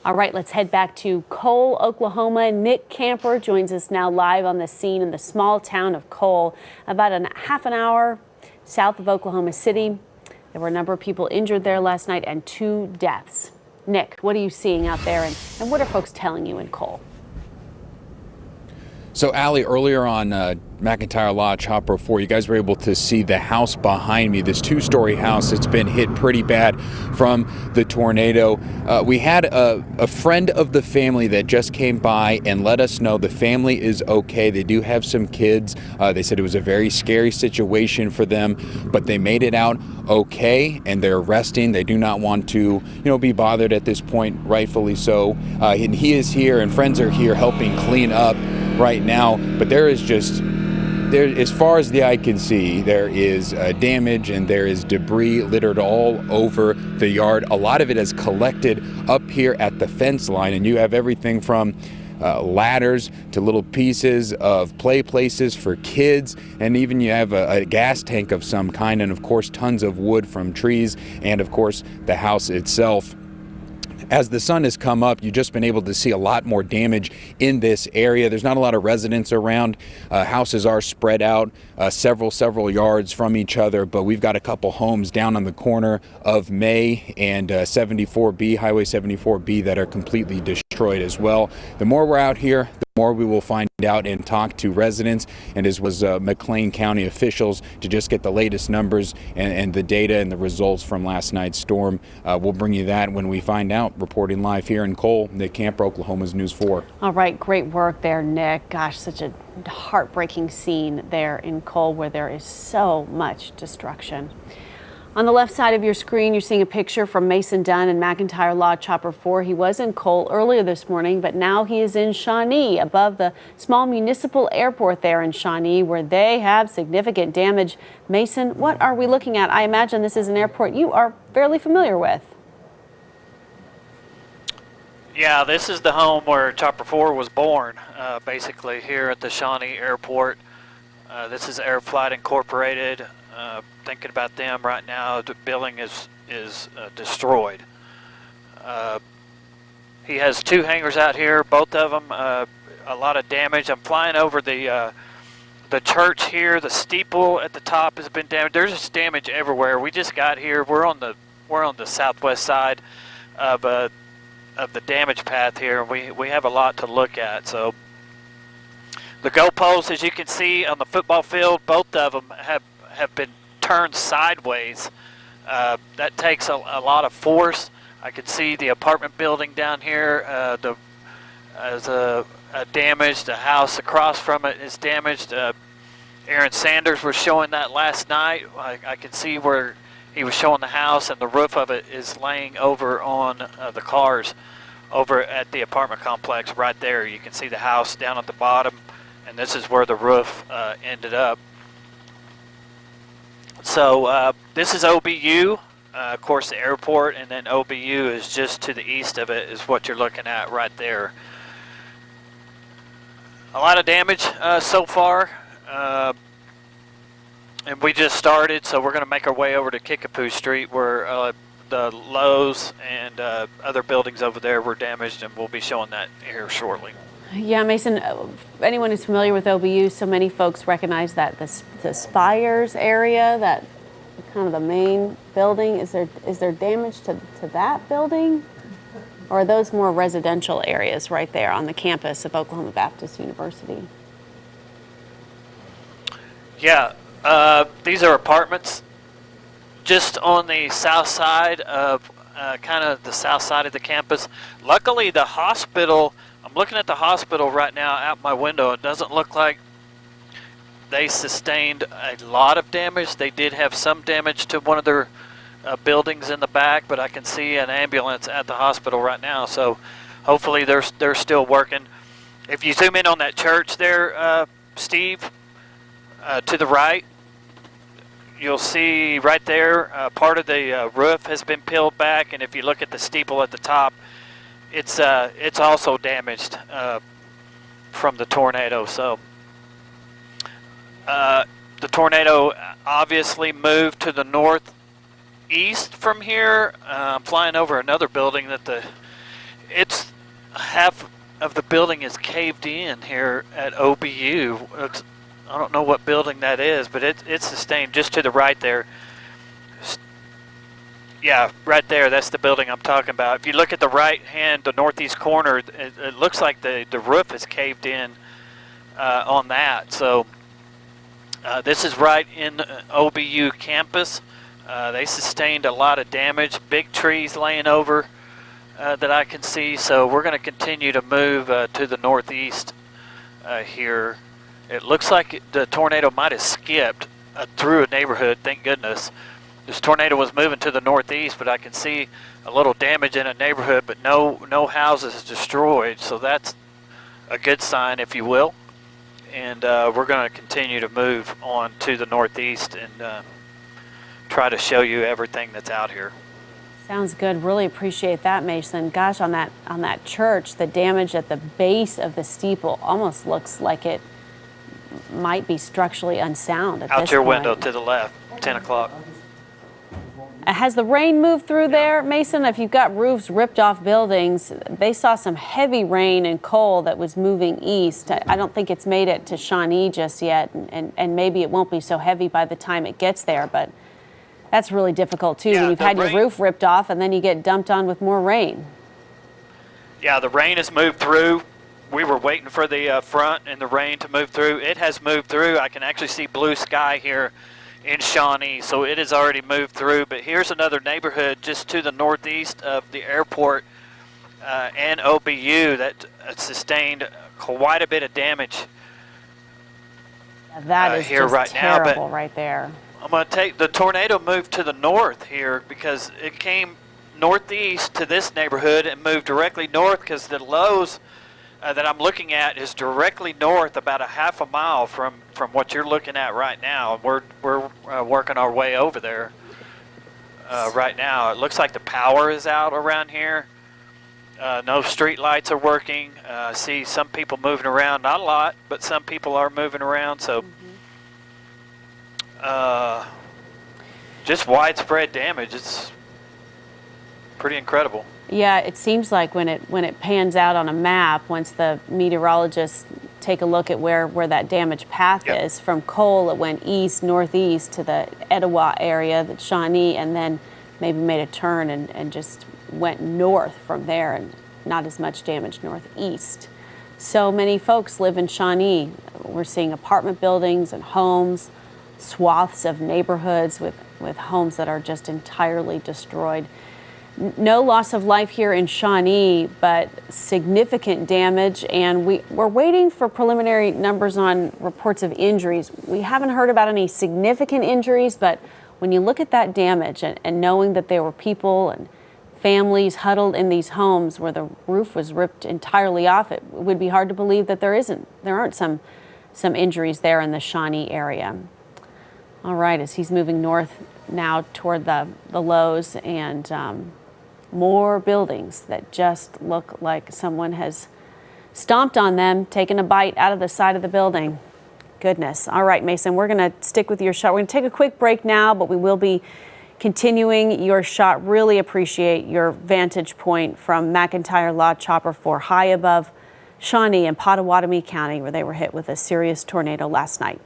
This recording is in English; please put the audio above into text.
All right, let's head back to Cole, Oklahoma. Nick Camper joins us now live on the scene in the small town of Cole, about half an hour south of Oklahoma City. There were a number of people injured there last night and 2 deaths. Nick, what are you seeing out there, and what are folks telling you in Cole? So, Allie, earlier on McIntyre Lodge, Hopper 4, you guys were able to see the house behind me, this 2-story house that's been hit pretty bad from the tornado. We had a friend of the family that just came by and let us know the family is okay. They do have some kids. They said it was a very scary situation for them, but they made it out okay, and they're resting. They do not want to, be bothered at this point, rightfully so. And he is here, and friends are here helping clean up right now, but there is just, as far as the eye can see, there is damage and there is debris littered all over the yard. A lot of it has collected up here at the fence line, and you have everything from ladders to little pieces of play places for kids, and even you have a gas tank of some kind, and of course tons of wood from trees, and of course the house itself. As the sun has come up, you've just been able to see a lot more damage in this area. There's not a lot of residents around. Houses are spread out several yards from each other, but we've got a couple homes down on the corner of May and 74B, Highway 74B, that are completely destroyed as well. The more we're out here, the more we will find out and talk to residents and as was McLean County officials to just get the latest numbers and the data and the results from last night's storm. We'll bring you that when we find out. Reporting live here in Cole, Nick Camper, Oklahoma's News 4. All right, great work there, Nick. Gosh, such a heartbreaking scene there in Cole where there is so much destruction. On the left side of your screen, you're seeing a picture from Mason Dunn and McIntyre Lodge Hopper 4. He was in Cole earlier this morning, but now he is in Shawnee, above the small municipal airport there in Shawnee, where they have significant damage. Mason, what are we looking at? I imagine this is an airport you are fairly familiar with. Yeah, this is the home where Chopper 4 was born, basically here at the Shawnee Airport. This is Air Flight Incorporated. Thinking about them right now, the building is destroyed. He has 2 hangars out here, both of them a lot of damage. I'm flying over the church here. The steeple at the top has been damaged. There's just damage everywhere. We just got here. We're on the southwest side of the damage path here. We have a lot to look at. So the goalposts, as you can see on the football field, both of them have been turned sideways. That takes a lot of force. I can see the apartment building down here as damaged. The house across from it is damaged. Aaron Sanders was showing that last night. I can see where he was showing the house, and the roof of it is laying over on the cars over at the apartment complex right there. You can see the house down at the bottom, and this is where the roof ended up. So this is OBU, of course the airport, and then OBU is just to the east of it is what you're looking at right there. A lot of damage so far. And we just started, so we're going to make our way over to Kickapoo Street where the Lowe's and other buildings over there were damaged, and we'll be showing that here shortly. Yeah, Mason, anyone who's familiar with OBU, so many folks recognize that the Spires area, that kind of the main building, is there damage to that building? Or are those more residential areas right there on the campus of Oklahoma Baptist University? Yeah. These are apartments just on the south side of kind of the south side of the campus. Luckily, the hospital, I'm looking at the hospital right now out my window. It doesn't look like they sustained a lot of damage. They did have some damage to one of their buildings in the back, but I can see an ambulance at the hospital right now. So hopefully they're still working. If you zoom in on that church there, Steve, to the right, you'll see right there part of the roof has been peeled back, and if you look at the steeple at the top, it's also damaged from the tornado. So the tornado obviously moved to the northeast from here. I'm flying over another building that It's half of the building is caved in here at OBU. I don't know what building that is, but it's sustained just to the right there. Yeah, right there. That's the building I'm talking about. If you look at the right hand, the northeast corner, it looks like the roof is caved in on that. So this is right in OBU campus. They sustained a lot of damage, big trees laying over that I can see. So we're going to continue to move to the northeast here. It looks like the tornado might have skipped through a neighborhood, thank goodness. This tornado was moving to the northeast, but I can see a little damage in a neighborhood, but no houses destroyed. So that's a good sign, if you will. And we're going to continue to move on to the northeast and try to show you everything that's out here. Sounds good. Really appreciate that, Mason. Gosh, on that church, the damage at the base of the steeple almost looks like it might be structurally unsound at this point. Out your window to the left, 10 o'clock. Has the rain moved through there, Mason? If you've got roofs ripped off buildings, they saw some heavy rain in Cole that was moving east. I don't think it's made it to Shawnee just yet, and maybe it won't be so heavy by the time it gets there, but that's really difficult too when you've had your roof ripped off and then you get dumped on with more rain. Yeah, the rain has moved through. We were waiting for the front and the rain to move through. It has moved through. I can actually see blue sky here in Shawnee, so it has already moved through. But here's another neighborhood just to the northeast of the airport and OBU that sustained quite a bit of damage. That is here just right terrible now, right there. I'm going to take the tornado moved to the north here because it came northeast to this neighborhood and moved directly north because the lows that I'm looking at is directly north, about a half a mile from what you're looking at right now. We're working our way over there right now. It looks like the power is out around here. No street lights are working. See some people moving around, not a lot, but some people are moving around. So just widespread damage. It's pretty incredible. Yeah, it seems like when it pans out on a map, once the meteorologists take a look at where that damage path is, from Cole it went east, northeast to the Etowah area, the Shawnee, and then maybe made a turn and just went north from there, and not as much damage northeast. So many folks live in Shawnee. We're seeing apartment buildings and homes, swaths of neighborhoods with homes that are just entirely destroyed. No loss of life here in Shawnee, but significant damage, and we're waiting for preliminary numbers on reports of injuries. We haven't heard about any significant injuries, but when you look at that damage and knowing that there were people and families huddled in these homes where the roof was ripped entirely off, it would be hard to believe that there aren't some injuries there in the Shawnee area. All right, as he's moving north now toward the lows and more buildings that just look like someone has stomped on them, taken a bite out of the side of the building. Goodness. All right, Mason, we're going to stick with your shot. We're going to take a quick break now, but we will be continuing your shot. Really appreciate your vantage point from McIntyre Law Chopper 4, high above Shawnee and Pottawatomie County, where they were hit with a serious tornado last night.